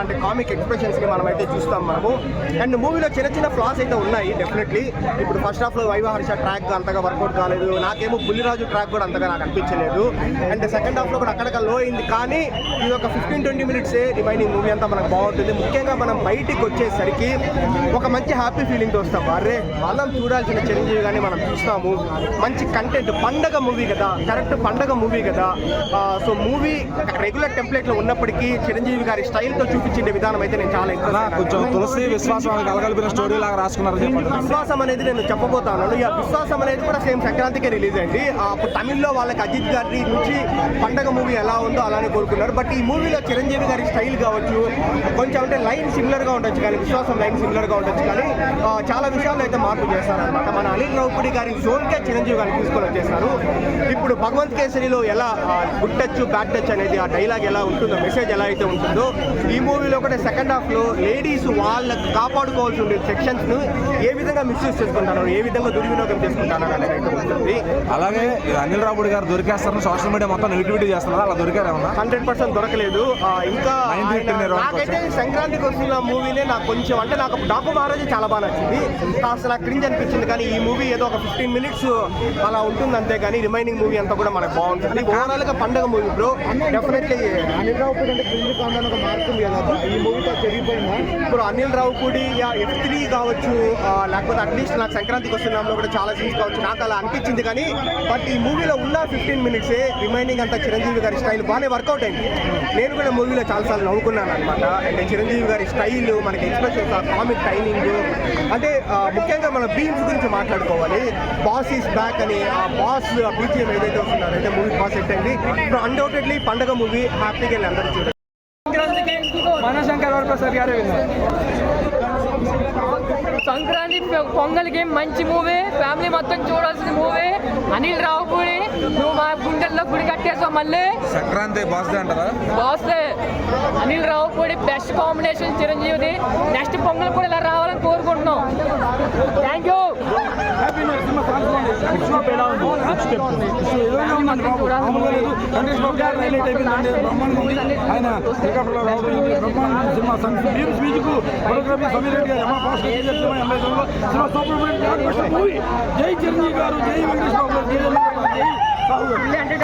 అంటే comic expressions ని మనం అయితే చూస్తాం మనము. అండ్ మూవీలో చిన్న చిన్న ఫ్లాస్ అయితే ఉన్నాయి డెఫినెట్లీ. ఇప్పుడు ఫస్ట్ హాఫ్ లో వైవ హర్ష ట్రాక్ అంతగా వర్కౌట్ కాలేదు, నాకేమో బుల్లిరాజు ట్రాక్ కూడా అంతగా నాకు అనిపించలేదు. అండ్ సెకండ్ హాఫ్ లో కూడా అక్కడక్కడ లో అయింది. కానీ ఇది ఒక 15-20 మినిట్స్ రిమైనింగ్ మూవీ అంతా మనకు బాగుంటుంది. ముఖ్యంగా మనం బయటికి వచ్చేసరికి ఒక మంచి హ్యాపీ ఫీలింగ్ తో వస్తాం. అరే మనం చూడాల్సిన చిరంజీవి గానీ మనం చూస్తాము. మంచి కంటెంట్, పండగ మూవీ కదా, కరెక్ట్ పండగ మూవీ కదా. సో మూవీ రెగ్యులర్ టెంప్లెట్ లో ఉన్నప్పటికీ చిరంజీవి గారి స్టైల్ తో చూపించే విధానం అయితే నేను చాలా కొంచెం తులసి విశ్వాసం కలగలిపిన స్టోరీ లాగా రాసుకున్నారు. విశ్వాసం అనేది నేను చెప్పబోతాను. ఇక విశ్వాసం అనేది కూడా సేమ్ సంక్రాంతికే రిలీజ్ అయింది. అప్పుడు తమిళ్లో వాళ్ళకి అజిత్ గారి నుంచి పండగ మూవీ ఎలా ఉందో అలానే కోరుకున్నారు. బట్ ఈ మూవీలో చిరంజీవి గారి స్టైల్ కావచ్చు, కొంచెం అంటే లైన్ సిమిలర్ గా ఉండొచ్చు కానీ, విశ్వాసం లైన్ సిమిలర్ గా ఉండొచ్చు కానీ చాలా విషయాల్లో అయితే మార్పు చేస్తారనమాట. మన అనిల్ రావుపూడి గారి జోన్కే చిరంజీవి గారిని తీసుకొని వచ్చేసారు. ఇప్పుడు భగవంత్ కేసరిలో ఎలా గుడ్ టచ్ బ్యాడ్ టచ్ అనేది ఆ డైలాగ్ ఎలా ఉంటుందో, మెసేజ్ ఎలా అయితే ఉంటుందో, ఈ మూవీలో కూడా సెకండ్ హాఫ్ లో లేడీస్ వాళ్ళకి కాపాడుకోవాల్సి ఉండే సెక్షన్స్ ను ఏ విధంగా మిస్యూజ్ చేసుకుంటున్నారు, ఏ విధంగా దుర్వినియోగం చేసుకుంటున్నారు అనేది అయితే ఉంటుంది. అలాగే అనిల్ రావుపూడి గారు దొరికేస్తారని సోషల్ మీడియా మొత్తం నెగిటివిటీ చేస్తున్నారు. అలా దొరికారేమన్నా? 100% దొరకలేదు. ఇంకా నాకైతే సంక్రాంతికి వస్తున్న మూవీనే నాకు కొంచెం అంటే నాకు డాకు మహారాజు చాలా బాగా నచ్చింది. అసలు నాకు క్రింజ్ అనిపించింది. కానీ ఈ మూవీ ఏదో ఒక 15 మినిట్స్ అలా ఉంటుంది అంతే. కానీ రిమైనింగ్ మూవీ అంతా కూడా మనకు బాగుంటుంది. ఓవరాల్ గా పండుగ movie bro. Definitely Anil Ravipudi అంటే క్రింజ్ కాందని ఒక మారుతుంది కదా, ఈ మూవీతో తెలియపోయిందా? ఇప్పుడు అనిల్ రావుపూడి F3 కావచ్చు, లేకపోతే అట్లీస్ట్ నాకు సంక్రాంతికి వస్తున్నాంలో కూడా చాలా సీన్స్ కావచ్చు, నాకు అలా అనిపించింది. కానీ బట్ ఈ మూవీలో ఉన్న 15 మినిట్సే రిమైనింగ్ అంతా చిరంజీవి గారి స్టైల్ బాగానే వర్కౌట్ అయింది. నేను కూడా మూవీలో చాలాసార్లు నవ్వుకున్నాను అనమాట. అంటే చిరంజీవి గారి స్టైల్, మనకి ఎక్స్ప్రెషన్స్, కామిక్ టైమింగ్, అంటే ముఖ్యంగా మన బీమ్స్ గురించి మాట్లాడుకోవాలి. బాస్ ఈస్ బ్యాక్ అని ఆ బాస్ బీజిఎం ఏదైతే వస్తున్నారో అయితే మూవీ బాస్ సెట్ అయింది. ఇప్పుడు అన్డౌటెడ్లీ పండుగ మూవీ హ్యాపీగా వెళ్ళి అందరూ చూడండి. మనశంకర్ వరప్రసాద్ గారే సంక్రాంతి పొంగల్ గేమ్ మంచి మూవీ, ఫ్యామిలీ మొత్తం చూడాల్సిన మూవీ. అనిల్ రావుపూడి నువ్వు మా గుండెల్లో గుడి కట్టేసావు. మళ్ళీ సంక్రాంతి బాస్ అంటారా? Boss Anil Ravipudi best combination చిరంజీవిది. నెక్స్ట్ పొంగల్ కూడా ఇలా రావాలని కోరుకుంటున్నాం. Thank you. జై చిరంజీవి గారు, జై వెంకటేష్ బాబు గారు, జై